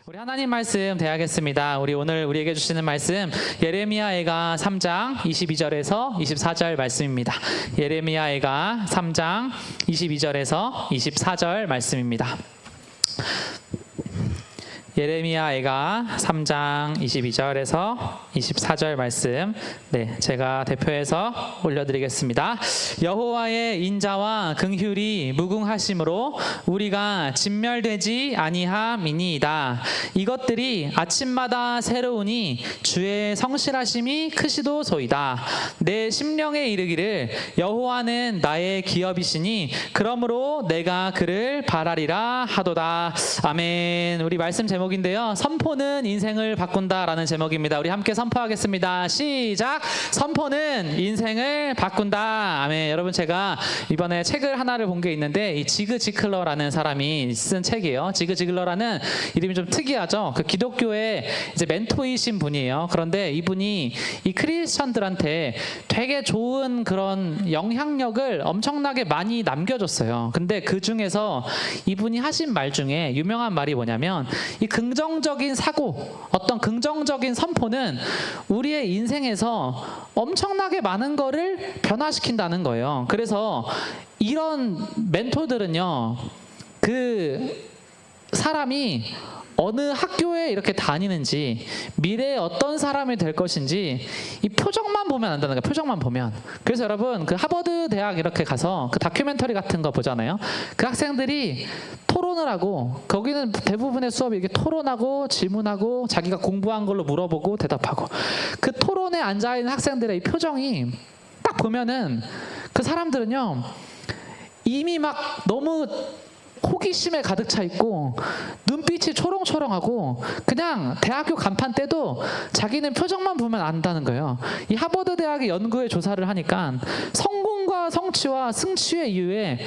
우리 하나님 말씀 대하겠습니다. 오늘 우리에게 주시는 말씀 예레미야애가 3장 22절에서 24절 말씀입니다. 예레미야애가 3장 22절에서 24절 말씀입니다. 예레미야애가 3장 22절에서 24절 말씀, 제가 대표해서 올려드리겠습니다. 여호와의 인자와 긍휼이 무궁하심으로 우리가 진멸되지 아니함이니이다. 이것들이 아침마다 새로우니 주의 성실하심이 크시도소이다. 내 심령에 이르기를 여호와는 나의 기업이시니 그러므로 내가 그를 바라리라 하도다. 아멘. 우리 말씀 제목인데요, 선포는 인생을 바꾼다라는 제목입니다. 우리 함께 선포하겠습니다. 시작. 선포는 인생을 바꾼다. 아멘. 여러분, 제가 이번에 책을 하나를 본 게 있는데, 이 지그 지클러라는 사람이 쓴 책이에요. 지그 지클러라는 이름이 좀 특이하죠. 그 기독교의 이제 멘토이신 분이에요. 그런데 이분이 이 크리스천들한테 되게 좋은 그런 영향력을 엄청나게 많이 남겨줬어요. 근데 그 중에서 이분이 하신 말 중에 유명한 말이 뭐냐면, 이 긍정적인 사고, 어떤 긍정적인 선포는 우리의 인생에서 엄청나게 많은 거를 변화시킨다는 거예요. 그래서 이런 멘토들은요, 그 사람이 어느 학교에 이렇게 다니는지, 미래에 어떤 사람이 될 것인지 이 표정만 보면 안다는 거예요. 표정만 보면. 그래서 여러분, 그 하버드 대학 이렇게 가서 그 다큐멘터리 같은 거 보잖아요. 그 학생들이 토론을 하고, 거기는 대부분의 수업이 이렇게 토론하고 질문하고 자기가 공부한 걸로 물어보고 대답하고, 그 토론에 앉아있는 학생들의 이 표정이 딱 보면은 그 사람들은요, 이미 막 너무 호기심에 가득 차 있고 눈빛이 초롱초롱하고, 그냥 대학교 간판 때도 자기는 표정만 보면 안다는 거예요. 이 하버드 대학의 연구에 조사를 하니까 성공과 성취와 승취의 이유에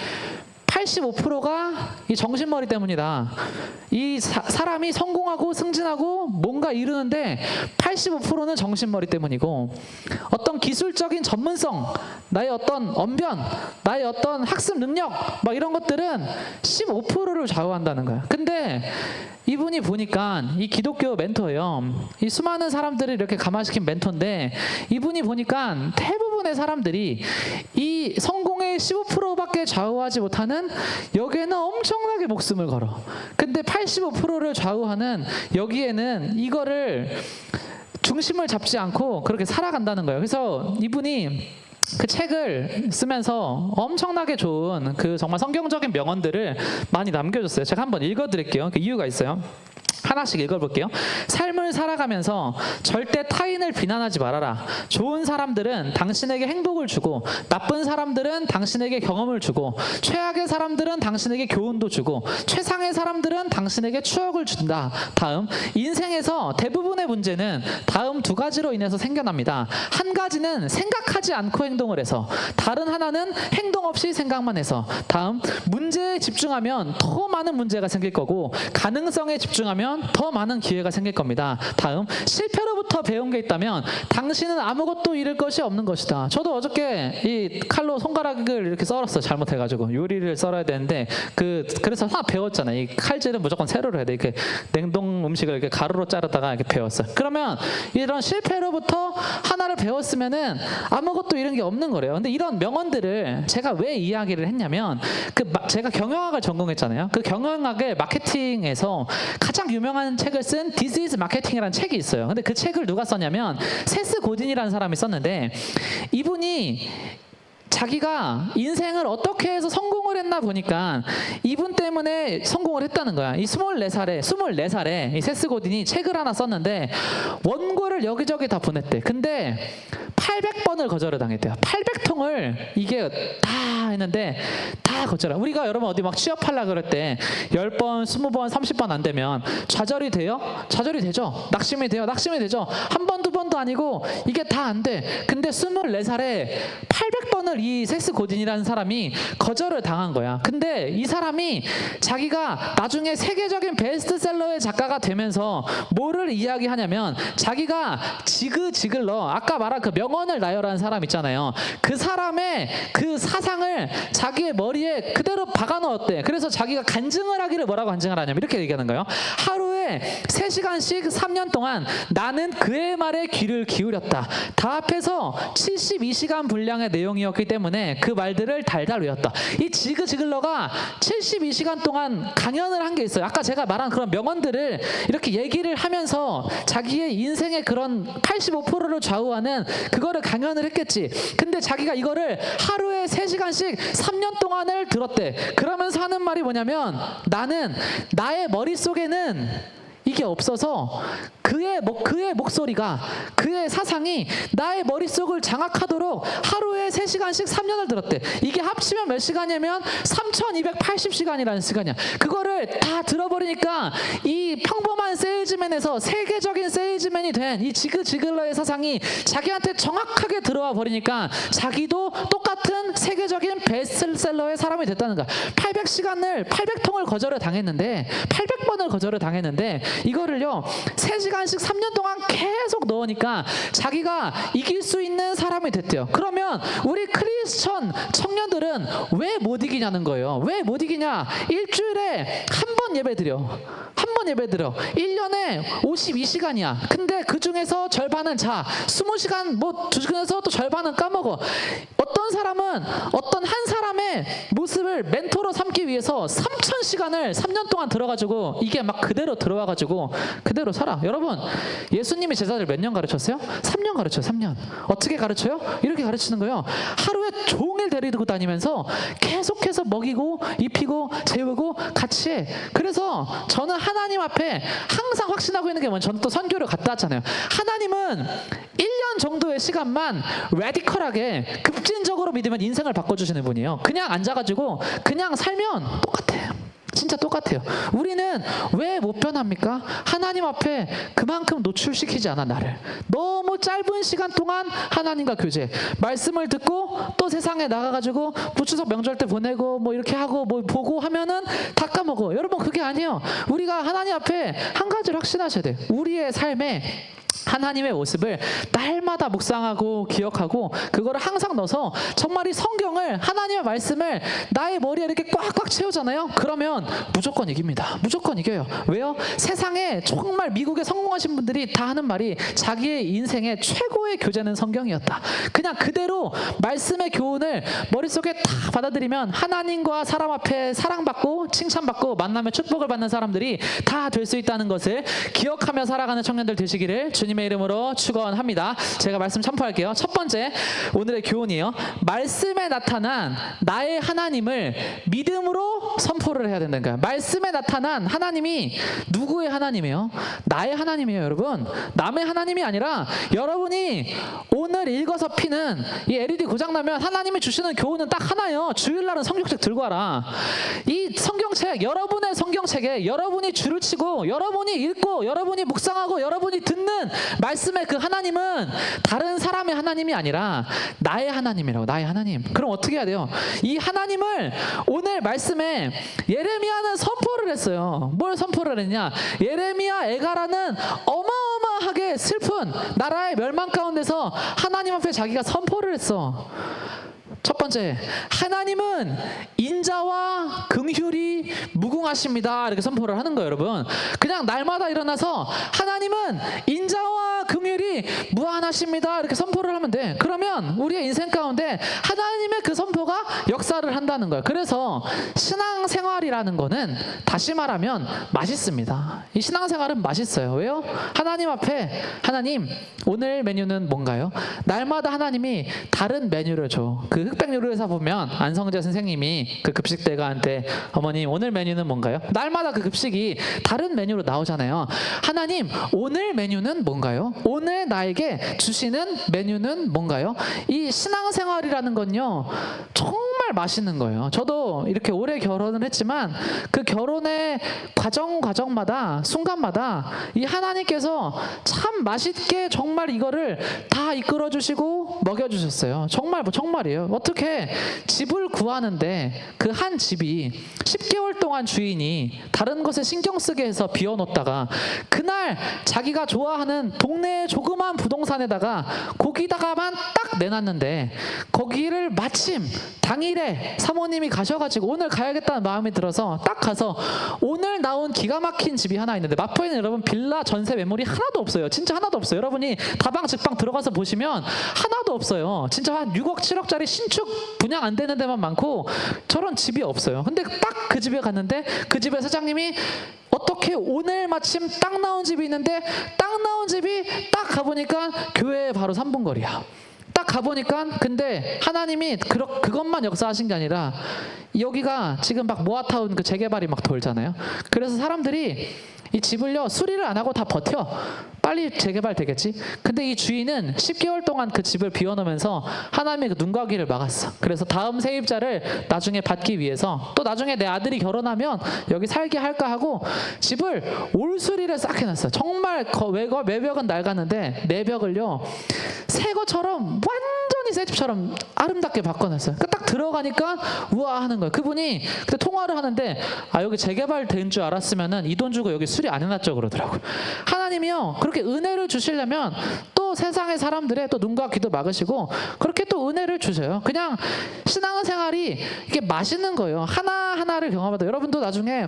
85%가 이 정신머리 때문이다. 이 사람이 성공하고 승진하고 뭔가 이루는데 85%는 정신머리 때문이고, 어떤 기술적인 전문성, 나의 어떤 언변, 나의 어떤 학습 능력, 막 이런 것들은 15%를 좌우한다는 거야. 근데 이분이 보니까 이 기독교 멘토예요. 이 수많은 사람들을 이렇게 감화시킨 멘토인데, 이분이 보니까 대부분의 사람들이 이 성공의 15%밖에 좌우하지 못하는 여기에는 엄청나게 목숨을 걸어. 근데 85%를 좌우하는 여기에는 이거를 중심을 잡지 않고 그렇게 살아간다는 거예요. 그래서 이분이 그 책을 쓰면서 엄청나게 좋은 그 정말 성경적인 명언들을 많이 남겨줬어요. 제가 한번 읽어드릴게요. 그 이유가 있어요. 하나씩 읽어볼게요. 삶을 살아가면서 절대 타인을 비난하지 말아라. 좋은 사람들은 당신에게 행복을 주고, 나쁜 사람들은 당신에게 경험을 주고, 최악의 사람들은 당신에게 교훈도 주고, 최상의 사람들은 당신에게 추억을 준다. 다음, 인생에서 대부분의 문제는 다음 두 가지로 인해서 생겨납니다. 한 가지는 생각하지 않고 행동을 해서, 다른 하나는 행동 없이 생각만 해서. 다음, 문제에 집중하면 더 많은 문제가 생길 거고, 가능성에 집중하면 더 많은 기회가 생길 겁니다. 다음, 실패로부터 배운 게 있다면 당신은 아무것도 잃을 것이 없는 것이다. 저도 어저께 이 칼로 손가락을 이렇게 썰었어요. 잘못해가지고. 요리를 썰어야 되는데 그래서 하나 배웠잖아요. 이 칼질은 무조건 세로로 해야 돼. 이렇게 냉동 음식을 이렇게 가루로 자르다가 이렇게 배웠어요. 그러면 이런 실패로부터 하나를 배웠으면은 아무것도 잃은 게 없는 거래요. 근데 이런 명언들을 제가 왜 이야기를 했냐면, 제가 경영학을 전공했잖아요. 그 경영학의 마케팅에서 가장 유명한 책을 쓴 This is Marketing이라는 책이 있어요. 근데 그 책을 누가 썼냐면 세스 고딘이라는 사람이 썼는데, 이분이 자기가 인생을 어떻게 해서 성공을 했나 보니까 이분 때문에 성공을 했다는 거야. 이 24살에 이 세스 고딘이 책을 하나 썼는데 원고를 여기저기 다 보냈대. 근데 800번을 거절을 당했대요. 800통을 이게 다 했는데 다 거절해. 우리가 여러분 어디 막 취업하려고 그럴 때 10번, 20번, 30번 안 되면 좌절이 돼요? 좌절이 되죠. 낙심이 돼요? 낙심이 되죠. 한 번, 두 번도 아니고 이게 다 안 돼. 근데 24살에 800번 번을 이 세스 고딘이라는 사람이 거절을 당한 거야. 근데 이 사람이 자기가 나중에 세계적인 베스트셀러의 작가가 되면서 뭐를 이야기하냐면 자기가 지그 지글러, 아까 말한 그 명언을 나열한 사람 있잖아요. 그 사람의 그 사상을 자기의 머리에 그대로 박아 넣었대. 그래서 자기가 간증을 하기를 뭐라고 간증을 하냐면 이렇게 얘기하는 거예요. 하루에 3시간씩 3년 동안 나는 그의 말에 귀를 기울였다. 다 합해서 72시간 분량의 내용이었기 때문에 그 말들을 달달 외웠다. 이 지그 지글러가 72시간 동안 강연을 한 게 있어요. 아까 제가 말한 그런 명언들을 이렇게 얘기를 하면서 자기의 인생의 그런 85%를 좌우하는 그거를 강연을 했겠지. 근데 자기가 이거를 하루에 3시간씩 3년 동안을 들었대. 그러면서 하는 말이 뭐냐면 나는 나의 머릿속에는 이게 없어서 그의 목소리가, 그의 사상이 나의 머릿속을 장악하도록 하루에 3시간씩 3년을 들었대. 이게 합치면 몇 시간이냐면 3280시간이라는 시간이야. 그거를 다 들어버리니까 이 평범한 세일즈맨에서 세계적인 세일즈맨이 된 이 지그 지글러의 사상이 자기한테 정확하게 들어와 버리니까 자기도 똑같은 세계적인 베스트셀러의 사람이 됐다는 거야. 800통을 거절을 당했는데 800번을 거절을 당했는데 이거를요 3시간씩 3년 동안 계속 넣으니까 자기가 이길 수 있는 사람이 됐대요. 그러면 우리 크리스천 청년들은 왜 못 이기냐는 거예요. 왜 못 이기냐? 일주일에 한 번 예배 드려. 한 번 예배 드려. 1년에 52시간이야. 근데 그 중에서 절반은 자. 20시간 뭐 중에서 또 절반은 까먹어. 어떤 사람은 어떤 한 사람의 모습을 멘토로 삼기 위해서 3000시간을 3년 동안 들어가지고 이게 막 그대로 들어와가지고 그대로 살아. 여러분 예수님이 제자들 몇 년 가르쳤어요? 3년 가르쳐요. 3년. 어떻게 가르쳐요? 이렇게 가르치는 거예요. 하루에 종일 데리고 다니면서 계속해서 먹이고 입히고 재우고 같이 해. 그래서 저는 하나님 앞에 항상 확신하고 있는 게 뭐냐면 저는 또 선교를 갔다 왔잖아요. 하나님은 1년 정도의 시간만 레디컬하게 급진적으로 믿으면 인생을 바꿔주시는 분이에요. 그냥 앉아가지고 그냥 살면 똑같아요. 진짜 똑같아요. 우리는 왜 못 변합니까? 하나님 앞에 그만큼 노출시키지 않아 나를. 너무 짧은 시간 동안 하나님과 교제. 말씀을 듣고 또 세상에 나가가지고 추석 명절 때 보내고 뭐 이렇게 하고 뭐 보고 하면은 다 까먹어. 여러분 그게 아니에요. 우리가 하나님 앞에 한 가지를 확신하셔야 돼요. 우리의 삶에 하나님의 모습을 날마다 묵상하고 기억하고 그거를 항상 넣어서 정말 이 성경을 하나님의 말씀을 나의 머리에 이렇게 꽉꽉 채우잖아요. 그러면 무조건 이깁니다. 무조건 이겨요. 왜요? 세상에 정말 미국에 성공하신 분들이 다 하는 말이 자기의 인생의 최고의 교재는 성경이었다. 그냥 그대로 말씀의 교훈을 머릿속에 다 받아들이면 하나님과 사람 앞에 사랑받고 칭찬받고 만남의 축복을 받는 사람들이 다 될 수 있다는 것을 기억하며 살아가는 청년들 되시기를 주님의 이름으로 축원합니다. 제가 말씀 첨부할게요. 첫 번째 오늘의 교훈이에요. 말씀에 나타난 나의 하나님을 믿음으로 선포를 해야 된다는 거예요. 말씀에 나타난 하나님이 누구의 하나님이에요? 나의 하나님이에요. 여러분 남의 하나님이 아니라 여러분이 오늘 읽어서 피는 이 LED 고장나면 하나님이 주시는 교훈은 딱 하나예요. 주일날은 성경책 들고 와라. 이 성경책 여러분의 성경책에 여러분이 줄을 치고 여러분이 읽고 여러분이 묵상하고 여러분이 듣는 말씀의 그 하나님은 다른 사람의 하나님이 아니라 나의 하나님이라고. 나의 하나님. 그럼 어떻게 해야 돼요? 이 하나님을 오늘 말씀에 예레미야는 선포를 했어요. 뭘 선포를 했냐? 예레미야 애가라는 어마어마하게 슬픈 나라의 멸망 가운데서 하나님 앞에 자기가 선포를 했어. 첫 번째, 하나님은 인자와 긍휼이 무궁하십니다. 이렇게 선포를 하는 거예요, 여러분. 그냥 날마다 일어나서 하나님은 인자와 긍휼이 무한하십니다. 이렇게 선포를 하면 돼. 그러면 우리의 인생 가운데 하나님의 그 선포가 역사를 한다는 거예요. 그래서 신앙생활이라는 거는 다시 말하면 맛있습니다. 이 신앙생활은 맛있어요. 왜요? 하나님 앞에 하나님 오늘 메뉴는 뭔가요? 날마다 하나님이 다른 메뉴를 줘. 그 흑백 요리사 보면 안성재 선생님이 그 급식대가한테 어머님 오늘 메뉴는 뭔가요? 날마다 그 급식이 다른 메뉴로 나오잖아요. 하나님 오늘 메뉴는 뭔가요? 오늘 나에게 주시는 메뉴는 뭔가요? 이 신앙생활이라는 건요 정말 정말 맛있는 거예요. 저도 이렇게 오래 결혼을 했지만 그 결혼의 과정마다 순간마다 이 하나님께서 참 맛있게 정말 이거를 다 이끌어 주시고 먹여 주셨어요. 정말이에요. 어떻게 집을 구하는데 그 한 집이 10개월 동안 주인이 다른 것에 신경 쓰게 해서 비워놓다가 그날 자기가 좋아하는 동네의 조그만 부동산에다가 거기다가만 딱 내놨는데 거기를 마침 당일에 사모님이 가셔가지고 오늘 가야겠다는 마음이 들어서 딱 가서 오늘 나온 기가 막힌 집이 하나 있는데 마포에는 여러분 빌라 전세 매물이 하나도 없어요. 진짜 하나도 없어요. 여러분이 다방 직방 들어가서 보시면 하나도 없어요. 진짜 한 6억 7억짜리 신축 분양 안 되는 데만 많고 저런 집이 없어요. 근데 딱 그 집에 갔는데 그 집의 사장님이 어떻게 오늘 마침 딱 나온 집이 있는데 딱 나온 집이 딱 가보니까 교회에 바로 3분 거리야. 딱 가보니까 근데 하나님이 그것만 역사하신 게 아니라 여기가 지금 막 모아타운 그 재개발이 막 돌잖아요. 그래서 사람들이 이 집을요 수리를 안 하고 다 버텨. 빨리 재개발 되겠지. 근데 이 주인은 10개월 동안 그 집을 비워놓으면서 하나님의 그 눈과 귀를 막았어. 그래서 다음 세입자를 나중에 받기 위해서 또 나중에 내 아들이 결혼하면 여기 살게 할까 하고 집을 올 수리를 싹 해놨어요. 정말 외벽은 낡았는데 내벽을요 새 것처럼 완전히 새 집처럼 아름답게 바꿔놨어요. 그러니까 딱 들어가니까 우와 하는 거예요. 그분이 그때 통화를 하는데 여기 재개발 된 줄 알았으면은 이 돈 주고 여기 수리 안 해놨죠 그러더라고요. 하나님이요 그렇게 은혜를 주시려면 또 세상의 사람들의 또 눈과 귀도 막으시고 그렇게 또 은혜를 주셔요. 그냥 신앙생활이 이게 맛있는 거예요. 하나하나를 경험하다. 여러분도 나중에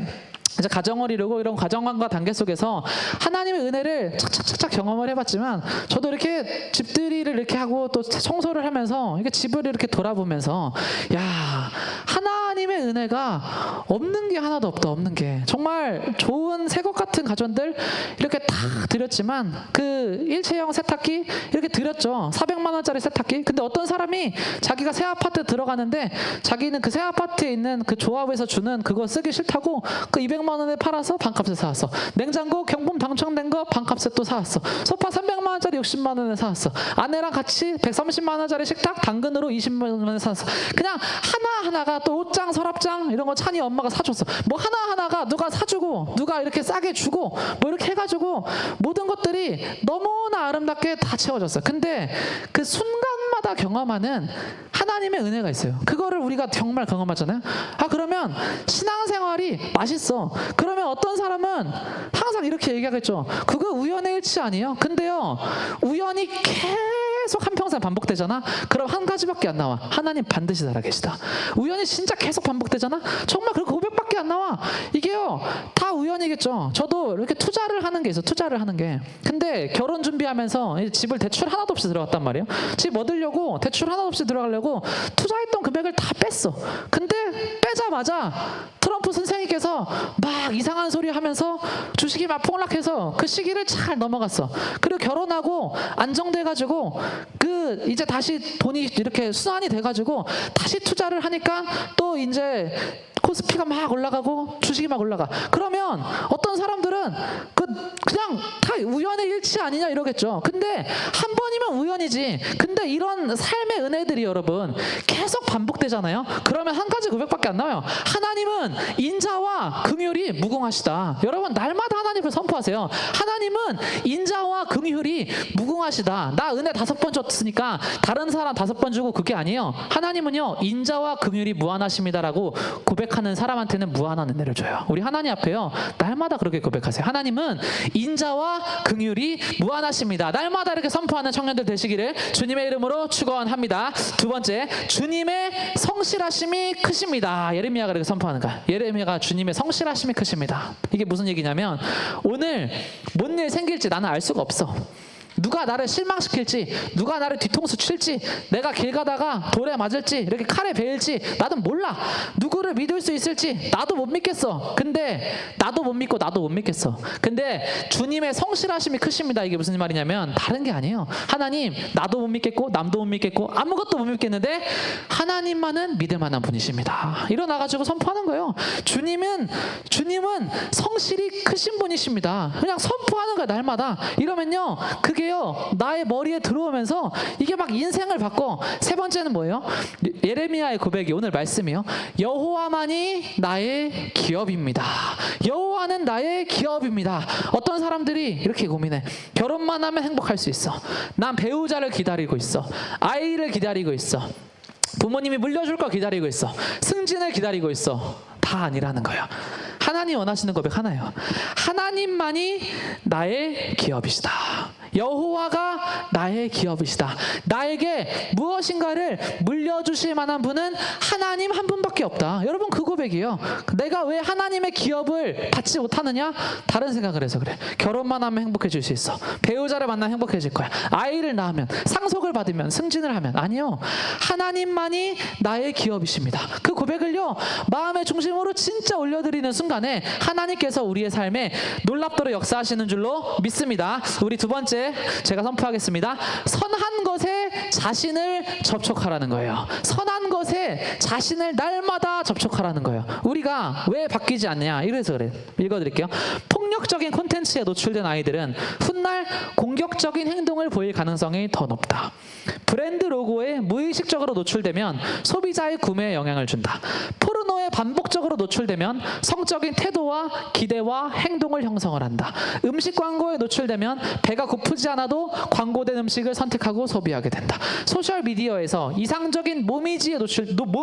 이제 가정을 이루고 이런 과정과 단계 속에서 하나님의 은혜를 착착착착 경험을 해봤지만 저도 이렇게 집들이를 이렇게 하고 또 청소를 하면서 이게 집을 이렇게 돌아보면서 야 하나님의 은혜가 없는 게 하나도 없다. 없는 게 정말 좋은 새것 같은 가전들 이렇게 다 드렸지만 그 일체형 세탁기 이렇게 드렸죠. 400만 원짜리 세탁기. 근데 어떤 사람이 자기가 새 아파트 들어가는데 자기는 그 새 아파트에 있는 그 조합에서 주는 그거 쓰기 싫다고 그 200만 원에 팔아서 반값에 사왔어. 냉장고 경품 당첨된 거 반값에 또 사왔어. 소파 300만 원짜리 60만 원에 사왔어. 아내랑 같이 130만 원짜리 식탁 당근으로 20만 원에 사왔어. 그냥 하나하나가 또 옷장 서랍장 이런 거 찬이 엄마가 사줬어. 뭐 하나하나가 누가 사주고 누가 이렇게 싸게 주고 뭐 이렇게 해가지고 모든 것들이 너무나 아름답게 다 채워졌어. 근데 그 순간마다 경험하는 하나님의 은혜가 있어요. 그거를 우리가 정말 경험하잖아요. 그러면 신앙생활이 맛있어. 그러면 어떤 사람은 항상 이렇게 얘기하겠죠. 그거 우연의 일치 아니에요? 근데요 우연이 계속 한평생 반복되잖아. 그럼 한 가지밖에 안 나와. 하나님 반드시 살아계시다. 우연이 진짜 계속 반복되잖아. 정말 그 고백밖에 안 나와. 이게요 다 우연이겠죠. 저도 이렇게 투자를 하는 게 있어. 투자를 하는 게. 근데 결혼 준비하면서 집을 대출 하나도 없이 들어갔단 말이에요. 집 얻으려고 대출 하나도 없이 들어가려고 투자했던 금액을 다 뺐어. 근데 빼자마자 트럼프 선생님께서 막 이상한 소리 하면서 주식이 막 폭락해서 그 시기를 잘 넘어갔어. 그리고 결혼하고 안정돼가지고 그 이제 다시 돈이 이렇게 순환이 돼가지고 다시 투자를 하니까 또 이제 코스피가 막 올라가고 주식이 막 올라가. 그러면 어떤 사람들은 그냥 다 우연의 일치 아니냐 이러겠죠. 근데 한 번이면 우연이지. 근데 이런 삶의 은혜들이 여러분 계속 반복되잖아요. 그러면 한 가지 고백밖에 안 나와요. 하나님은 인자와 긍휼이 무궁하시다. 여러분 날마다 하나님을 선포하세요. 하나님은 인자와 긍휼이 무궁하시다. 나 은혜 5번 줬으니까 다른 사람 5번 주고 그게 아니에요. 하나님은요 인자와 긍휼이 무한하십니다라고 고백하는 사람한테는 무한한 은혜를 줘요. 우리 하나님 앞에요 날마다 그렇게 고백하세요. 하나님은 인자와 긍휼이 무한하십니다. 날마다 이렇게 선포하는 청년들 되시기를 주님의 이름으로 축원합니다. 두 번째, 주님의 성실하심이 크십니다. 예레미야가 이렇게 선포하는 거야. 예레미야가 주님의 성실하심이 크십니다. 이게 무슨 얘기냐면 오늘 뭔 일 생길지 나는 알 수가 없어. 누가 나를 실망시킬지, 누가 나를 뒤통수 칠지, 내가 길 가다가 돌에 맞을지, 이렇게 칼에 베일지 나는 몰라. 누구를 믿을 수 있을지 나도 못 믿겠어. 근데 나도 못 믿고 나도 못 믿겠어. 근데 주님의 성실하심이 크십니다. 이게 무슨 말이냐면 다른 게 아니에요. 하나님 나도 못 믿겠고 남도 못 믿겠고 아무것도 못 믿겠는데 하나님만은 믿을 만한 분이십니다. 일어나가지고 선포하는 거예요. 주님은 성실이 크신 분이십니다. 그냥 선포하는 거야 날마다. 이러면요 그게요 고백이요 나의 머리에 들어오면서 이게 막 인생을 바꿔. 세 번째는 뭐예요? 예레미야의 고백이 오늘 말씀이요. 여호와만이 나의 기업입니다. 여호와는 나의 기업입니다. 어떤 사람들이 이렇게 고민해. 결혼만 하면 행복할 수 있어. 난 배우자를 기다리고 있어. 아이를 기다리고 있어. 부모님이 물려줄 거 기다리고 있어. 승진을 기다리고 있어. 다 아니라는 거예요. 하나님 원하시는 고백 하나예요. 하나님만이 나의 기업이시다. 여호와가 나의 기업이시다. 나에게 무엇인가를 물려주실 만한 분은 하나님 한 분밖에 없다. 여러분 그 고백이에요. 내가 왜 하나님의 기업을 받지 못하느냐? 다른 생각을 해서 그래. 결혼만 하면 행복해질 수 있어. 배우자를 만나면 행복해질 거야. 아이를 낳으면, 상속을 받으면, 승진을 하면. 아니요. 하나님만이 나의 기업이십니다. 그 고백을요 마음의 중심으로 진짜 올려드리는 순간에 하나님께서 우리의 삶에 놀랍도록 역사하시는 줄로 믿습니다. 우리 두 번째 제가 선포하겠습니다. 선한 것에 자신을 접촉하라는 거예요. 선한 것에 자신을 날마다 접촉하라는 거예요. 우리가 왜 바뀌지 않냐? 이래서 그래. 읽어드릴게요. 폭력적인 콘텐츠에 노출된 아이들은 훗날 공격적인 행동을 보일 가능성이 더 높다. 브랜드 로고에 무의식적으로 노출되면 소비자의 구매에 영향을 준다. 포르노에 반복적으로 노출되면 성적인 태도와 기대와 행동을 형성을 한다. 음식 광고에 노출되면 배가 고프지 않아도 광고된 음식을 선택하고 소비하게 된다. 소셜미디어에서 이상적인 몸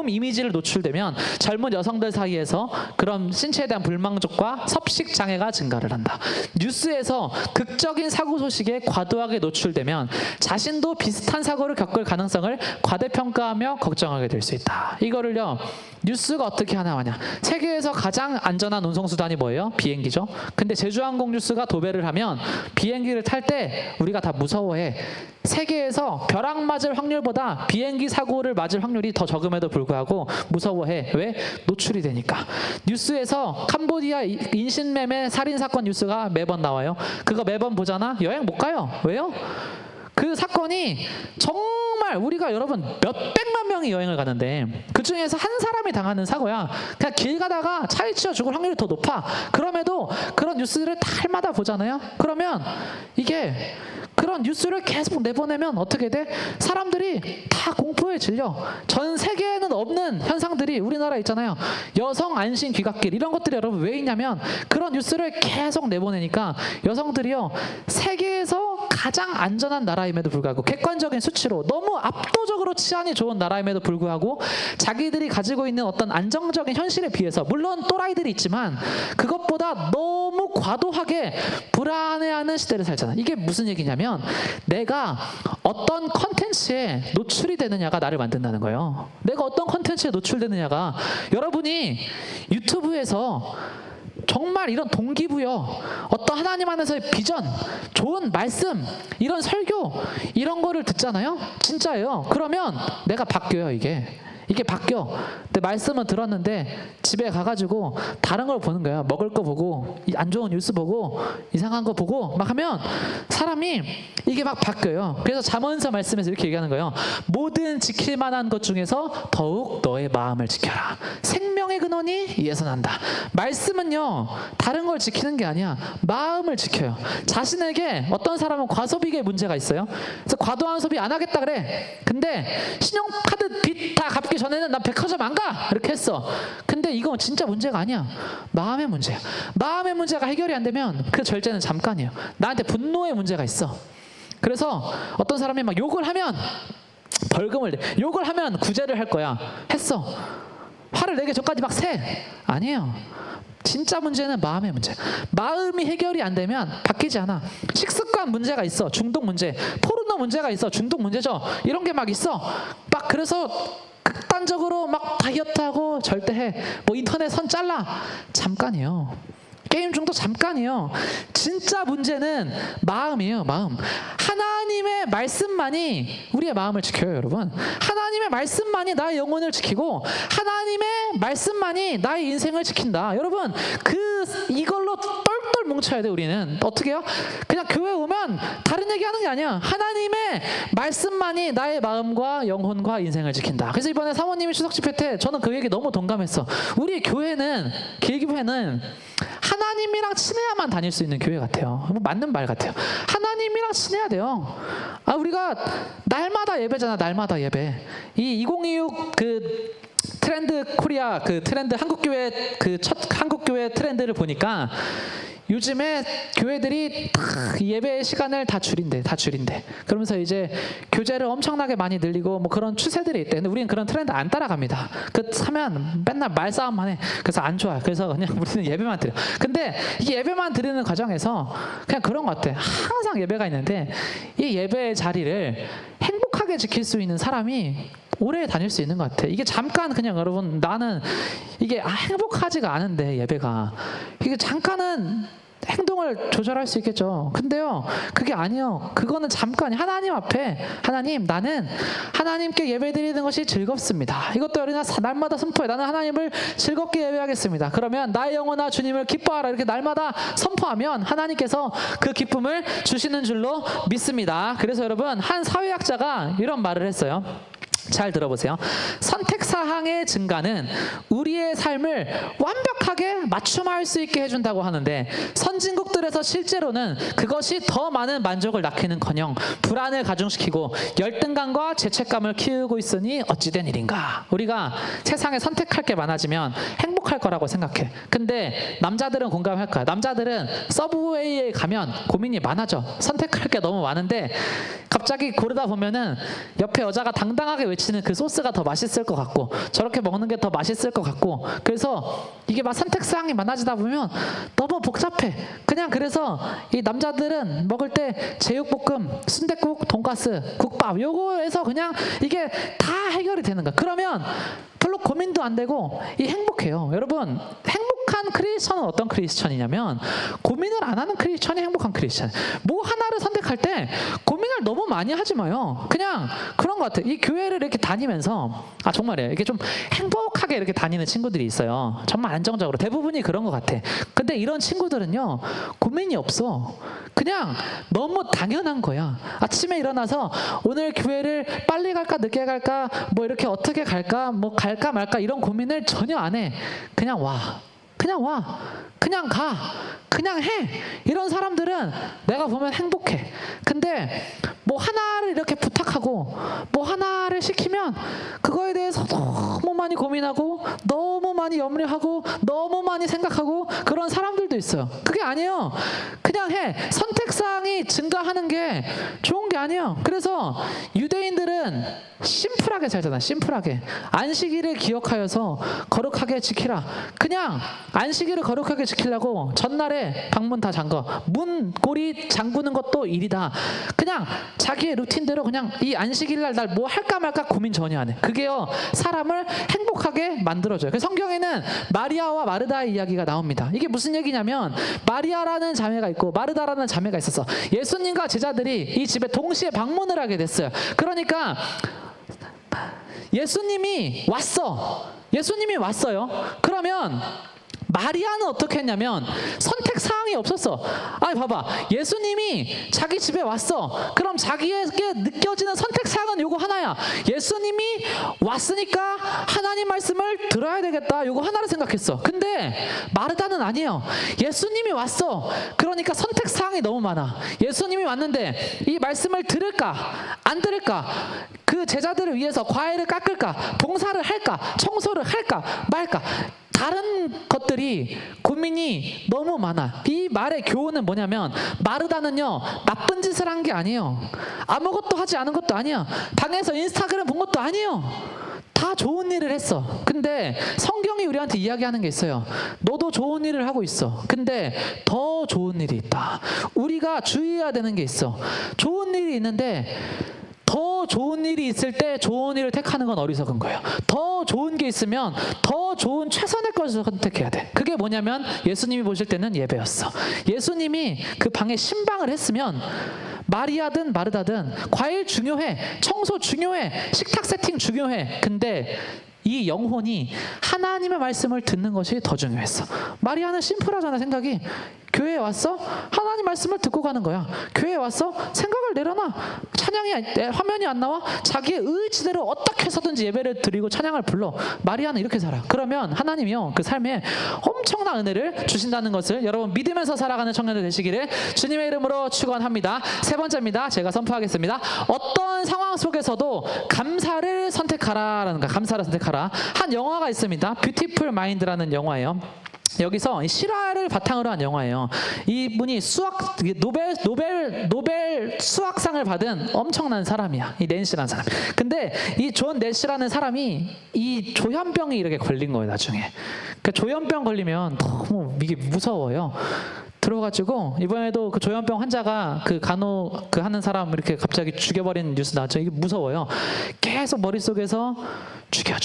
이미지를 노출되면 젊은 여성들 사이에서 그런 신체에 대한 불만족과 섭식 장애가 증가를 한다. 뉴스에서 극적인 사고 소식에 과도하게 노출되면 자신도 비슷한 사고를 겪을 가능성을 과대평가하며 걱정하게 될 수 있다. 이거를요 뉴스가 어떻게 하냐 마냐. 세계에서 가장 안전한 운송수단이 뭐예요? 비행기죠. 근데 제주항공 뉴스가 도배를 하면 비행기를 탈 때 우리가 다 무서워해. 세계에서 벼락 맞을 확률보다 비행기 사고를 맞을 확률이 더 적음에도 불구하고 무서워해. 왜? 노출이 되니까. 뉴스에서 캄보디아 인신매매 살인사건 뉴스가 매번 나와요. 그거 매번 보잖아? 여행 못 가요. 왜요? 그 사건이 정말 우리가 여러분 몇백만 명이 여행을 가는데 그 중에서 한 사람이 당하는 사고야. 그냥 길 가다가 차에 치여 죽을 확률이 더 높아. 그럼에도 그런 뉴스를 달마다 보잖아요. 그러면 이게 그런 뉴스를 계속 내보내면 어떻게 돼? 사람들이 다 공포에 질려. 전 세계에는 없는 현상들이 우리나라에 있잖아요. 여성 안심 귀갓길 이런 것들이 여러분 왜 있냐면 그런 뉴스를 계속 내보내니까 여성들이요 세계에서 가장 안전한 나라임에도 불구하고 객관적인 수치로 너무 압도적으로 치안이 좋은 나라임에도 불구하고 자기들이 가지고 있는 어떤 안정적인 현실에 비해서 물론 또라이들이 있지만 그것보다 너무 과도하게 불안해하는 시대를 살잖아. 이게 무슨 얘기냐면 내가 어떤 컨텐츠에 노출이 되느냐가 나를 만든다는 거예요. 내가 어떤 컨텐츠에 노출되느냐가 여러분이 유튜브에서 정말 이런 동기부여, 어떤 하나님 안에서의 비전, 좋은 말씀, 이런 설교 이런 거를 듣잖아요. 진짜예요. 그러면 내가 바뀌어요. 이게 바뀌어. 근데 말씀은 들었는데 집에 가가지고 다른 걸 보는 거야. 먹을 거 보고 안 좋은 뉴스 보고 이상한 거 보고 막 하면 사람이 이게 막 바뀌어요. 그래서 잠언서 말씀에서 이렇게 얘기하는 거예요. 모든 지킬 만한 것 중에서 더욱 너의 마음을 지켜라. 생명의 근원이 이에서 난다. 말씀은요 다른 걸 지키는 게 아니야. 마음을 지켜요. 자신에게 어떤 사람은 과소비에 문제가 있어요. 그래서 과도한 소비 안 하겠다 그래. 근데 신용카드 빚 다 갚기 전에는 난 백화점 안 가! 이렇게 했어. 근데 이건 진짜 문제가 아니야. 마음의 문제야. 마음의 문제가 해결이 안 되면 그 절제는 잠깐이에요. 나한테 분노의 문제가 있어. 그래서 어떤 사람이 막 욕을 하면 벌금을 내. 욕을 하면 구제를 할 거야. 했어. 화를 내기 전까지 막 세. 아니에요. 진짜 문제는 마음의 문제. 마음이 해결이 안 되면 바뀌지 않아. 식습관 문제가 있어. 중독 문제. 포르노 문제가 있어. 중독 문제죠. 이런 게 막 있어. 막 그래서 극단적으로 막 다이어트하고 절대 해. 뭐 인터넷 선 잘라. 잠깐이에요. 게임 중독 잠깐이에요. 진짜 문제는 마음이에요. 마음. 하나님의 말씀만이 우리의 마음을 지켜요, 여러분. 하나님의 말씀만이 나의 영혼을 지키고 하나님의 말씀만이 나의 인생을 지킨다. 여러분, 이걸로 똘똘 뭉쳐야 돼. 우리는 어떻게 해요? 그냥 교회 오면 다른 얘기하는 게 아니야. 하나님의 말씀만이 나의 마음과 영혼과 인생을 지킨다. 그래서 이번에 사모님이 추석 집회 때 저는 그 얘기 너무 동감했어. 우리 교회는 길기부회는 하나님이랑 친해야만 다닐 수 있는 교회 같아요. 뭐 맞는 말 같아요. 하나님 하나님이랑 친해야 돼요. 우리가 날마다 예배잖아. 날마다 예배. 이 2026 그 트렌드 코리아 그 트렌드 한국교회 그 첫 한국교회 트렌드를 보니까 요즘에 교회들이 다 예배 시간을 다 줄인대. 그러면서 이제 교재를 엄청나게 많이 늘리고 뭐 그런 추세들이 있대. 근데 우리는 그런 트렌드 안 따라갑니다. 그 하면 맨날 말싸움만 해. 그래서 안 좋아. 그래서 그냥 우리는 예배만 드려. 근데 이 예배만 드리는 과정에서 그냥 그런 것 같아. 항상 예배가 있는데 이 예배의 자리를 행복하게 지킬 수 있는 사람이 오래 다닐 수 있는 것 같아. 이게 잠깐 그냥 여러분 나는 이게 행복하지가 않은데 예배가 이게 잠깐은 행동을 조절할 수 있겠죠. 근데요 그게 아니요. 그거는 잠깐 하나님 앞에 하나님 나는 하나님께 예배드리는 것이 즐겁습니다. 이것도 여러분 날마다 선포해. 나는 하나님을 즐겁게 예배하겠습니다. 그러면 나의 영혼아 주님을 기뻐하라 이렇게 날마다 선포하면 하나님께서 그 기쁨을 주시는 줄로 믿습니다. 그래서 여러분 한 사회학자가 이런 말을 했어요. 잘 들어보세요. 선택사항의 증가는 우리의 삶을 완벽하게 맞춤할 수 있게 해준다고 하는데 선진국들에서 실제로는 그것이 더 많은 만족을 낳기는커녕 불안을 가중시키고 열등감과 죄책감을 키우고 있으니 어찌된 일인가. 우리가 세상에 선택할 게 많아지면 행복할 거라고 생각해. 근데 남자들은 공감할까? 남자들은 서브웨이에 가면 고민이 많아져. 선택할 게 너무 많은데 갑자기 고르다 보면은 옆에 여자가 당당하게 외치는 그 소스가 더 맛있을 것 같고 저렇게 먹는 게 더 맛있을 것 같고 그래서 이게 막 선택사항이 많아지다 보면 너무 복잡해. 그냥 그래서 이 남자들은 먹을 때 제육볶음, 순댓국, 돈가스, 국밥 요거에서 그냥 이게 다 해결이 되는 거야. 그러면 별로 고민도 안 되고 이 행복해요. 여러분 행복한 크리스천은 어떤 크리스천이냐면 고민을 안 하는 크리스천이 행복한 크리스천. 뭐 하나를 선택할 때 고민을 너무 많이 하지 마요. 그냥 그런 것 같아요. 이 교회를 이렇게 다니면서 정말이에요. 이게 좀 행복하게 이렇게 다니는 친구들이 있어요. 정말 안정적으로 대부분이 그런 것 같아. 근데 이런 친구들은요 고민이 없어. 그냥 너무 당연한 거야. 아침에 일어나서 오늘 교회를 빨리 갈까 늦게 갈까 뭐 이렇게 어떻게 갈까 뭐 갈까 말까 이런 고민을 전혀 안 해. 그냥 와. 그냥 가. 그냥 해. 이런 사람들은 내가 보면 행복해. 근데 뭐 하나를 이렇게 부탁하고 뭐 하나를 시키면 그거에 대해서 너무 많이 고민하고 너무 많이 염려하고 너무 많이 생각하고 그런 사람들도 있어요. 그게 아니에요. 그냥 해. 선택사항이 증가하는 게 좋은 게 아니에요. 그래서 유대인들은 심플하게 살잖아. 심플하게. 안식일을 기억하여서 거룩하게 지키라. 그냥 안식일을 거룩하게 지키려고 전날에 방문 다 잠궈. 문 고리 잠그는 것도 일이다. 그냥 자기의 루틴대로 그냥 이 안식일날 날 뭐 할까 말까 고민 전혀 안 해. 그게요 사람을 행복하게 만들어줘요. 그래서 성경에는 마리아와 마르다의 이야기가 나옵니다. 이게 무슨 얘기냐면 마리아라는 자매가 있고 마르다라는 자매가 있었어. 예수님과 제자들이 이 집에 동시에 방문을 하게 됐어요. 그러니까 예수님이 왔어요. 그러면 마리아는 어떻게 했냐면 선택사항이 없었어. 봐봐. 예수님이 자기 집에 왔어. 그럼 자기에게 느껴지는 선택사항은 요거 하나야. 예수님이 왔으니까 하나님 말씀을 들어야 되겠다. 요거 하나를 생각했어. 근데 마르다는 아니에요. 예수님이 왔어. 그러니까 선택사항이 너무 많아. 예수님이 왔는데 이 말씀을 들을까 안 들을까, 그 제자들을 위해서 과일을 깎을까, 봉사를 할까, 청소를 할까 말까, 다른 것들이 고민이 너무 많아. 이 말의 교훈은 뭐냐면 마르다는요 나쁜 짓을 한 게 아니에요. 아무것도 하지 않은 것도 아니야. 방에서 인스타그램 본 것도 아니에요. 다 좋은 일을 했어. 근데 성경이 우리한테 이야기하는 게 있어요. 너도 좋은 일을 하고 있어. 근데 더 좋은 일이 있다. 우리가 주의해야 되는 게 있어. 좋은 일이 있는데 더 좋은 일이 있을 때 좋은 일을 택하는 건 어리석은 거예요. 더 좋은 게 있으면 더 좋은 최선의 것을 선택해야 돼. 그게 뭐냐면 예수님이 보실 때는 예배였어. 예수님이 그 방에 신방을 했으면 마리아든 마르다든 과일 중요해, 청소 중요해, 식탁 세팅 중요해. 근데 이 영혼이 하나님의 말씀을 듣는 것이 더 중요했어. 마리아는 심플하잖아. 생각이 교회에 왔어? 하나님 말씀을 듣고 가는 거야. 교회에 왔어? 생각을 내려놔. 화면이 안 나와? 자기의 의지대로 어떻게 해서든지 예배를 드리고 찬양을 불러. 마리아는 이렇게 살아. 그러면 하나님이요, 그 삶에 엄청난 은혜를 주신다는 것을 여러분 믿으면서 살아가는 청년들 되시기를 주님의 이름으로 축원합니다. 세 번째입니다. 제가 선포하겠습니다. 어떤 상황 속에서도 감사를 선택하라라는 거야. 감사를 선택하라. 한 영화가 있습니다. 뷰티풀 마인드라는 영화예요. 여기서 실화를 바탕으로 한 영화예요. 이분이 노벨 수학상을 받은 엄청난 사람이야. 이 낸시라는 사람. 근데 이 존 낸시라는 사람이 이 조현병이 이렇게 걸린 거예요, 나중에. 그 조현병 걸리면 너무 이게 무서워요. 들어가지고 이번에도 그 조현병 환자가 그 간호 그 하는 사람 이렇게 갑자기 죽여버리는 뉴스 나왔죠. 이게 무서워요. 계속 머릿속에서 죽여.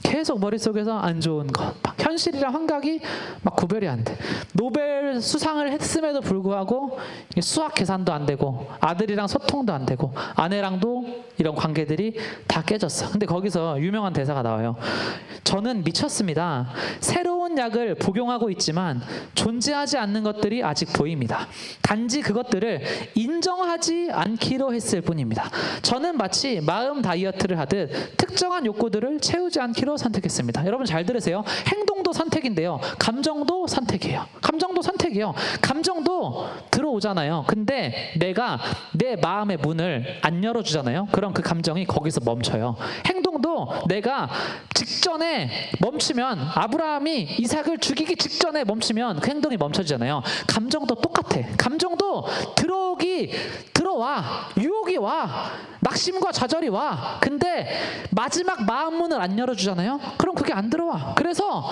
계속 머릿속에서 안 좋은 것, 막 현실이랑 환각이 막 구별이 안 돼. 노벨 수상을 했음에도 불구하고 수학 계산도 안 되고 아들이랑 소통도 안 되고 아내랑도 이런 관계들이 다 깨졌어. 근데 거기서 유명한 대사가 나와요. 저는 미쳤습니다. 새로운 약을 복용하고 있지만 존재하지 않는 것들이 아직 보입니다. 단지 그것들을 인정하지 않기로 했을 뿐입니다. 저는 마치 마음 다이어트를 하듯 특정한 욕구들을 채우지 않기로 선택했습니다. 여러분 잘 들으세요. 행동도 선택인데요. 감정도 선택이에요. 감정도 선택이에요. 감정도 들어오잖아요. 근데 내가 내 마음의 문을 안 열어주잖아요. 그럼 그 감정이 거기서 멈춰요. 행동도 내가 직전에 멈추면 아브라함이 이삭을 죽이기 직전에 멈추면 그 행동이 멈춰지잖아요. 감정도 똑같아. 감정도 들어와. 유혹이 와. 낙심과 좌절이 와. 근데 마지막 마음 문을 안 열어주잖아요. 그럼 그게 안 들어와. 그래서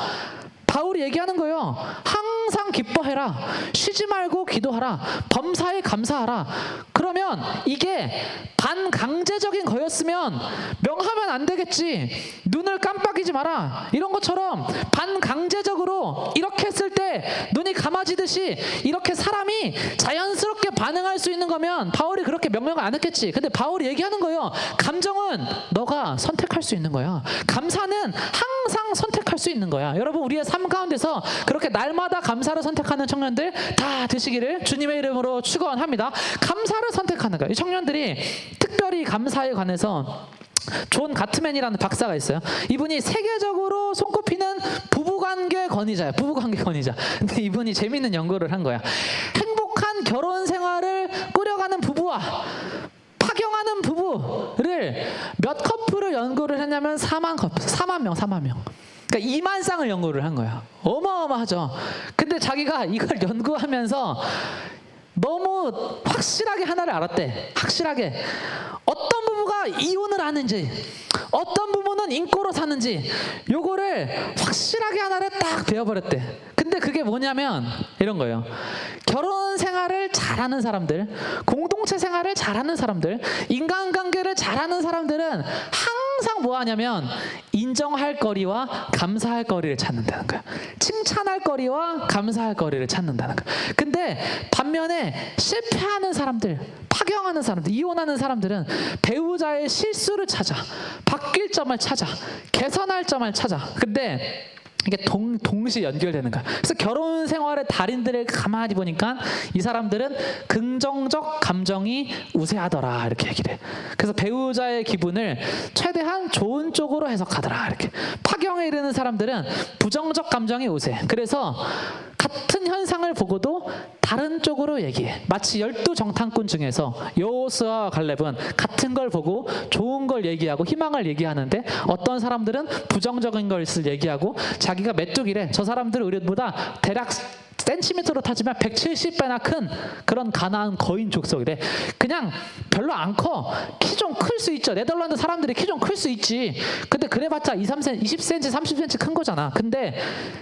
바울이 얘기하는 거예요. 항상 기뻐해라. 쉬지 말고 기도하라. 범사에 감사하라. 그러면 이게 반강제적인 거였으면 명하면 안 되겠지. 눈을 깜빡이지 마라. 이런 것처럼 반강제적으로 이렇게 했을 때 눈이 감아지듯이 이렇게 사람이 자연스럽게 반응할 수 있는 거면 바울이 그렇게 명령을 안 했겠지. 근데 바울이 얘기하는 거예요. 감정은 너가 선택할 수 있는 거야. 감사는 항상 선택할 수 있는 거야. 여러분 우리의 삶 가운데서 그렇게 날마다 감사를 선택하는 청년들 다 되시기를 주님의 이름으로 축원합니다. 감사를 선택하는 거야. 이 청년들이 특별히 감사에 관해서 존 가트맨이라는 박사가 있어요. 이분이 세계적으로 손꼽히는 부부관계 권위자야. 근데 이분이 재미있는 연구를 한 거야. 행복한 결혼 생활을 꾸려가는 부부와 파경하는 부부를 몇 커플을 연구를 했냐면 4만 명. 그러니까 2만 쌍을 연구를 한 거야. 어마어마하죠. 근데 자기가 이걸 연구하면서 너무 확실하게 하나를 알았대. 확실하게 어떤 부부가 이혼을 하는지, 어떤 부부는 인꼬로 사는지 요거를 확실하게 하나를 딱 배워버렸대. 근데 그게 뭐냐면 이런 거예요. 결혼 생활을 잘하는 사람들, 공동체 생활을 잘하는 사람들, 인간관계를 잘하는 사람들은 항상 뭐 하냐면 인정할 거리와 감사할 거리를 찾는다는 거야. 칭찬할 거리와 감사할 거리를 찾는다는 거야. 근데 반면에 실패하는 사람들, 파경하는 사람들, 이혼하는 사람들은 배우자의 실수를 찾아, 바뀔 점을 찾아, 개선할 점을 찾아. 근데 이게 동시에 연결되는 거야. 그래서 결혼 생활의 달인들을 가만히 보니까 이 사람들은 긍정적 감정이 우세하더라 이렇게 얘기를 해. 그래서 배우자의 기분을 최대한 좋은 쪽으로 해석하더라 이렇게. 파경에 이르는 사람들은 부정적 감정이 우세. 그래서 같은 현상을 보고도 다른 쪽으로 얘기해. 마치 12정탐꾼 중에서 여호수아와 갈렙은 같은 걸 보고 좋은 걸 얘기하고 희망을 얘기하는데 어떤 사람들은 부정적인 것을 얘기하고 자기가 메뚜기래. 저 사람들은 우리보다 대략 센티미터로 타지만 170배나 큰 그런 가나안 거인 족속이래. 그냥 별로 안 커. 키 좀 클 수 있죠. 네덜란드 사람들이 키 좀 클 수 있지. 근데 그래봤자 20cm, 30cm 큰 거잖아. 근데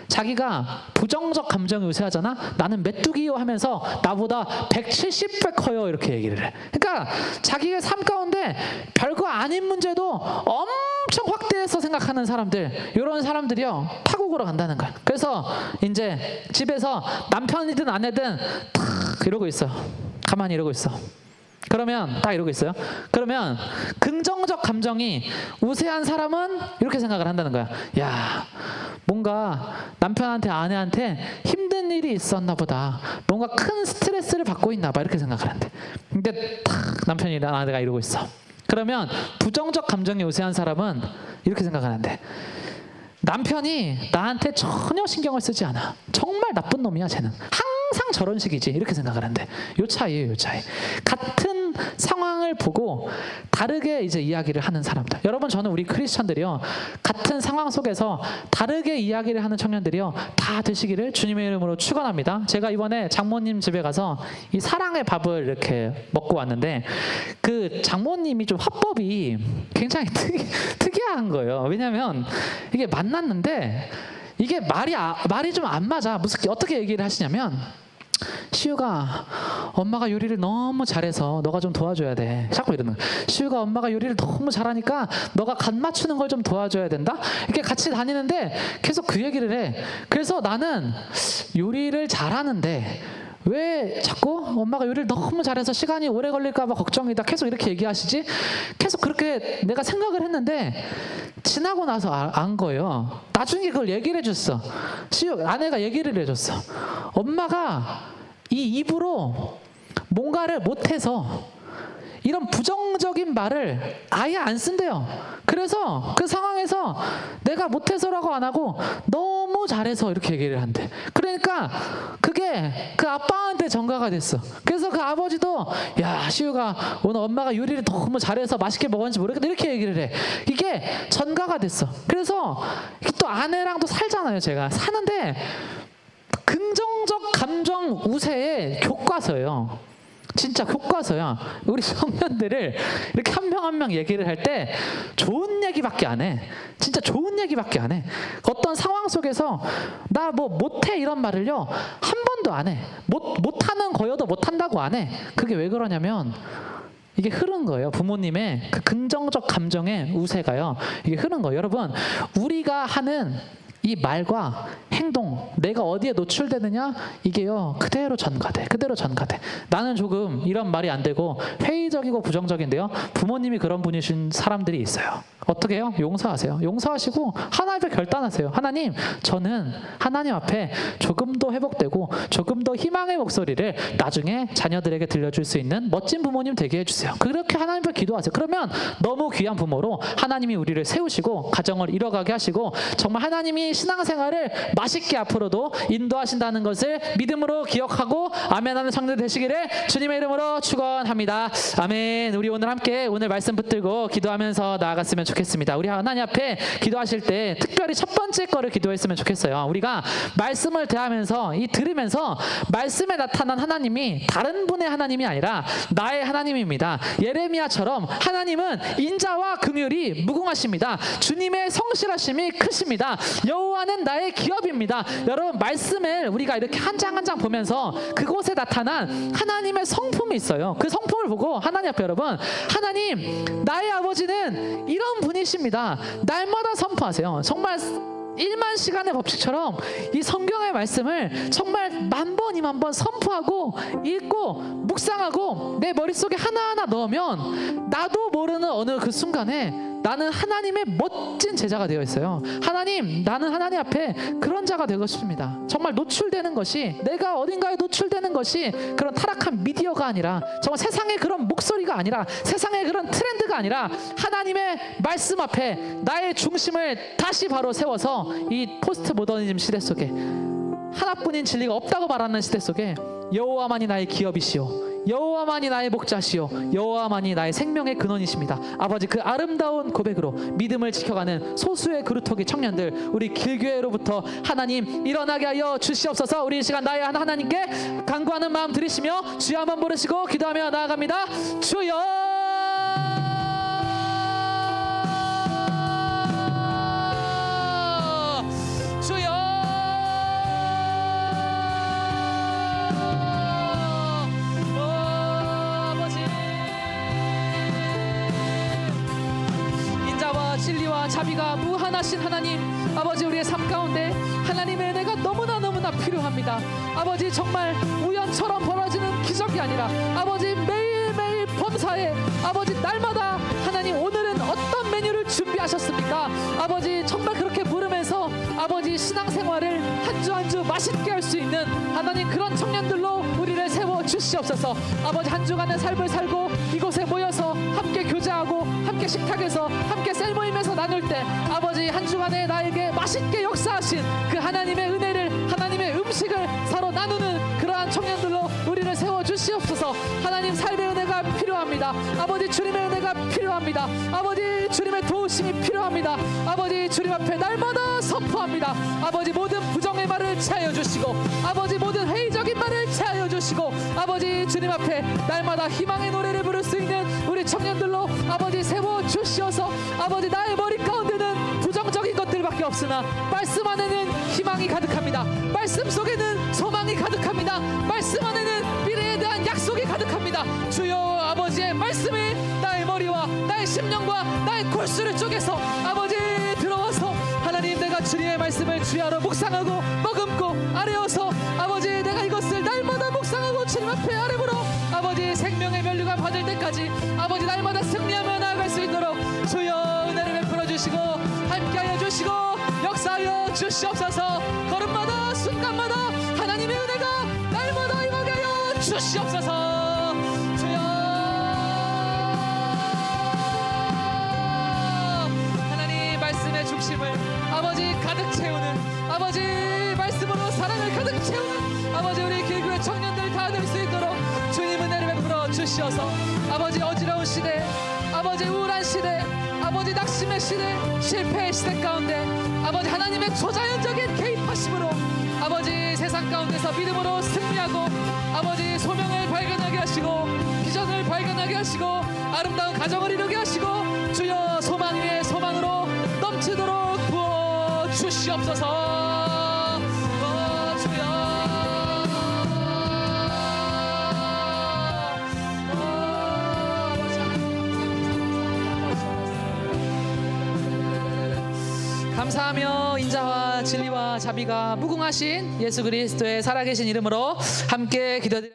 자기가 부정적 감정이 우세하잖아. 나는 메뚜기요 하면서 나보다 170배 커요 이렇게 얘기를 해. 그러니까 자기의 삶 가운데 별거 아닌 문제도 엄청 확대해서 생각하는 사람들, 이런 사람들이요 파국으로 간다는 거야. 그래서 이제 집에서 남편이든 아내든 탁 이러고 있어. 가만히 이러고 있어. 그러면 딱 이러고 있어요. 그러면 긍정적 감정이 우세한 사람은 이렇게 생각을 한다는 거야. 야, 뭔가 남편한테 아내한테 힘든 일이 있었나 보다. 뭔가 큰 스트레스를 받고 있나 봐. 이렇게 생각을 한대. 근데 탁 남편이랑 아내가 이러고 있어. 그러면 부정적 감정이 우세한 사람은 이렇게 생각하는데 남편이 나한테 전혀 신경을 쓰지 않아. 정말 나쁜 놈이야 쟤는. 항상 저런 식이지. 이렇게 생각을 한대. 요 차이예요, 요 차이. 같은 상황을 보고 다르게 이제 이야기를 하는 사람들. 여러분 저는 우리 크리스천들이요. 같은 상황 속에서 다르게 이야기를 하는 청년들이요. 다 되시기를 주님의 이름으로 축원합니다. 제가 이번에 장모님 집에 가서 이 사랑의 밥을 이렇게 먹고 왔는데 그 장모님이 좀 화법이 굉장히 특이한 거예요. 왜냐하면 이게 만났는데 이게 말이 좀 안 맞아. 무슨 어떻게 얘기를 하시냐면 시우가 엄마가 요리를 너무 잘해서 너가 좀 도와줘야 돼. 자꾸 이러는 거야. 시우가 엄마가 요리를 너무 잘하니까 너가 간 맞추는 걸 좀 도와줘야 된다. 이렇게 같이 다니는데 계속 그 얘기를 해. 그래서 나는 요리를 잘하는데 왜 자꾸 엄마가 요리를 너무 잘해서 시간이 오래 걸릴까 봐 걱정이다. 계속 이렇게 얘기하시지? 계속 그렇게 내가 생각을 했는데 지나고 나서 안 거예요. 나중에 그걸 얘기를 해줬어. 아내가 얘기를 해줬어. 엄마가 이 입으로 뭔가를 못해서 이런 부정적인 말을 아예 안 쓴대요. 그래서 그 상황에서 내가 못해서라고 안 하고 너무 잘해서 이렇게 얘기를 한대. 그러니까 그게 그 아빠한테 전가가 됐어. 그래서 그 아버지도 야 시우가 오늘 엄마가 요리를 너무 잘해서 맛있게 먹었는지 모르겠다 이렇게 얘기를 해. 이게 전가가 됐어. 그래서 또 아내랑도 살잖아요. 제가 사는데 긍정적 감정 우세의 교과서예요. 진짜 교과서야. 우리 청년들을 이렇게 한 명 한 명 얘기를 할 때 좋은 얘기밖에 안 해. 진짜 좋은 얘기밖에 안 해. 어떤 상황 속에서 나 뭐 못해 이런 말을요 한 번도 안 해. 못하는 거여도 못한다고 안 해. 그게 왜 그러냐면 이게 흐른 거예요. 부모님의 그 긍정적 감정의 우세가요. 이게 흐른 거예요. 여러분 우리가 하는 이 말과 행동, 내가 어디에 노출되느냐 이게요 그대로 전가돼. 그대로 전가돼. 나는 조금 이런 말이 안 되고 회의적이고 부정적인데요 부모님이 그런 분이신 사람들이 있어요. 어떻게 해요? 용서하세요. 용서하시고 하나님 앞에 결단하세요. 하나님 저는 하나님 앞에 조금 더 회복되고 조금 더 희망의 목소리를 나중에 자녀들에게 들려줄 수 있는 멋진 부모님 되게 해주세요. 그렇게 하나님 앞에 기도하세요. 그러면 너무 귀한 부모로 하나님이 우리를 세우시고 가정을 이뤄가게 하시고 정말 하나님이 신앙생활을 맛있게 앞으로도 인도하신다는 것을 믿음으로 기억하고 아멘하는 성도들 되시기를 주님의 이름으로 축원합니다. 아멘. 우리 오늘 함께 오늘 말씀 붙들고 기도하면서 나아갔으면 좋겠습니다. 우리 하나님 앞에 기도하실 때 특별히 첫 번째 거를 기도했으면 좋겠어요. 우리가 말씀을 대하면서 들으면서 말씀에 나타난 하나님이 다른 분의 하나님이 아니라 나의 하나님입니다. 예레미야처럼 하나님은 인자와 긍휼이 무궁하십니다. 주님의 성실하심이 크십니다. 여호와는 나의 기업입니다. 여러분 말씀을 우리가 이렇게 한 장 한 장 보면서 그곳에 나타난 하나님의 성품이 있어요. 그 성품을 보고 하나님 앞에 여러분 하나님 나의 아버지는 이런 분이십니다. 날마다 선포하세요. 정말 1만 시간의 법칙처럼 이 성경의 말씀을 정말 1000번 20000번 선포하고 읽고 묵상하고 내 머릿속에 하나하나 넣으면 나도 모르는 어느 그 순간에 나는 하나님의 멋진 제자가 되어 있어요. 하나님 나는 하나님 앞에 그런 자가 되고 싶습니다. 정말 노출되는 것이 내가 어딘가에 노출되는 것이 그런 타락한 미디어가 아니라 정말 세상의 그런 목소리가 아니라 세상의 그런 트렌드가 아니라 하나님의 말씀 앞에 나의 중심을 다시 바로 세워서 이 포스트 모더니즘 시대 속에 하나뿐인 진리가 없다고 말하는 시대 속에 여호와만이 나의 기업이시오. 여호와만이 나의 목자시오. 여호와만이 나의 생명의 근원이십니다. 아버지 그 아름다운 고백으로 믿음을 지켜가는 소수의 그루터기 청년들 우리 길교회로부터 하나님 일어나게 하여 주시옵소서. 우리 이 시간 나의 하나님께 간구하는 마음 들으시며 주여 한번 부르시고 기도하며 나아갑니다. 주여 진리와 자비가 무한하신 하나님 아버지 우리의 삶 가운데 하나님의 은혜가 너무나 필요합니다. 아버지 정말 우연처럼 벌어지는 기적이 아니라 아버지 매일매일 범 감사해. 아버지 날마다 하나님 오늘은 어떤 메뉴를 준비하셨습니까? 아버지 정말 그렇게 물으면서 아버지 신앙생활을 한 주 한 주 맛있게 할 수 있는 하나님 그런 청년들로 우리를 세워 주시옵소서. 아버지 한 주간의 삶을 살고 이곳에 모여서 함께 교제하고 함께 식탁에서 함께 셀 모임에서 나눌 때 아버지 한 주간에 나에게 맛있게 역사하신 그 하나님의 은혜를 하나님의 음식을 서로 나누는 그러한 청년들로 우리를 세워 주시옵소서. 하나님 삶의 은혜가 필요합니다. 아버지 주님의 은혜가 필요합니다. 아버지 주님의 도우심이 필요합니다. 아버지 주님 앞에 날마다 선포합니다. 아버지 모든 부정의 말을 제하여 주시고 아버지 모든 회의적인 말을 제하여 주시고 아버지 주님 앞에 날마다 희망의 노래를 부를 수 있는 우리 청년들로 아버지 세워 주시어서 아버지 나의 머리 가운데는 부정적인 것들밖에 없으나 말씀 안에는 희망이 가득합니다. 말씀 속에는 소망이 가득합니다. 말씀 안에는 미래에 대한 약속이 가득합니다. 주여 아버지의 말씀이 나의 머리와 나의 심령과 나의 골수를 쪼개서 아버지 들어와서 하나님 내가 주님의 말씀을 주야로 묵상하고 머금고 아뢰어서 아버지 내가 이것을 날마다 묵상하고 주님 앞에 아뢰므로 아버지 생명의 면류관 받을 때까지 아버지 날마다 승리하며 나아갈 수 있도록 주여 은혜를 베풀어 주시고 함께하여 주시고 역사하여 주시옵소서. 걸음마다 순간마다 하나님의 은혜가 날마다 임하게 하여 주시옵소서. 주여 하나님 말씀의 중심을 아버지 가득 채우는 아버지 말씀으로 사랑을 가득 채우는 아버지 우리 길교회 청년들 다 될 수 있도록 주님 은혜를 베풀어 주시어서 아버지 어지러운 시대 아버지 우울한 시대 아버지 낙심의 시대 실패의 시대 가운데 아버지 하나님의 초자연적인 개입하심으로 아버지 세상 가운데서 믿음으로 승리하고 아버지 소명을 발견하게 하시고 비전을 발견하게 하시고 아름다운 가정을 이루게 하시고 주여 소망 위에 소망으로 넘치도록 부어 주시옵소서. 주여 감사하며 인자와 진리와 자비가 무궁하신 예수 그리스도의 살아계신 이름으로 함께 기도드립니다.